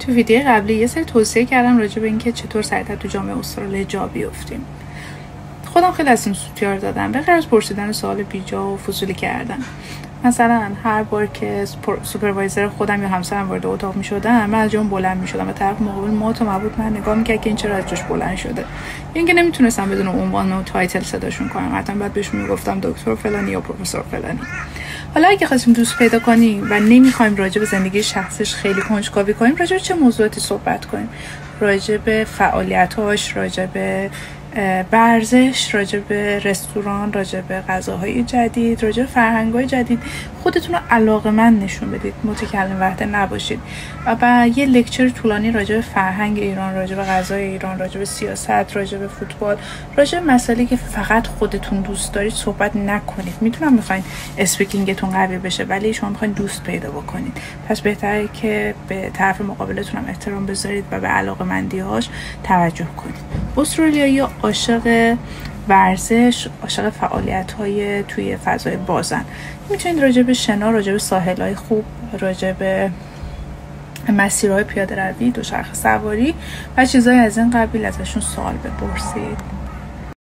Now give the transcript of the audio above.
تو ویدیو قبلی یه سری توصیه کردم راجع به اینکه چطور سریعتر تو جامعه استرالیا جا بیافتیم. خودم خیلی از این سوتیار دادم، به غیر از پرسیدن سوال بیجا و فضولی کردن. مثلا هر بار که سوپروایزر خودم یا همسرم وارد اتاق می‌شدن، من از جام بلند می‌شدم و طرف مقابل مات و مبهوت من نگاه می‌کرد که این چرا از جاش بلند شده. اینکه نمیتونستم بدون عنوان و تایتل صداشون کنم، حتما بعد بهشون میگفتم دکتر فلانی یا پروفسور فلانی. حالا اگه خواستیم دوست پیدا کنیم و نمیخوایم راجع به زندگی شخصیش خیلی کنجکاوی کنیم، راجع به چه موضوعاتی صحبت کنیم؟ راجع به فعالیت‌هاش، راجع به ورزش، راجع به رستوران، راجع به غذاهای جدید، راجع به فرهنگ‌های جدید. خودتون رو علاقه‌مند نشون بدید، متکلم وحده نباشید. و یه لکچر طولانی راجع به فرهنگ ایران، راجع به غذای ایران، راجع به سیاست، راجع به فوتبال، راجع به مسائلی که فقط خودتون دوست دارید صحبت نکنید. میتونم میخواین اسپیکینگتون قوی بشه، ولی شما میخواین دوست پیدا بکنید، پس بهتره که به طرف مقابلتون هم احترام بذارید و به علاقه‌مندی‌هاش توجه کنید. استرالیایی عاشق ورزش، عاشق فعالیت‌های توی فضای بازن. میتونید راجع به شنا، راجع به ساحل‌های خوب، راجع به مسیرهای پیاده روی، دوچرخه سواری و چیزای از این قبیل ازشون سوال بپرسید.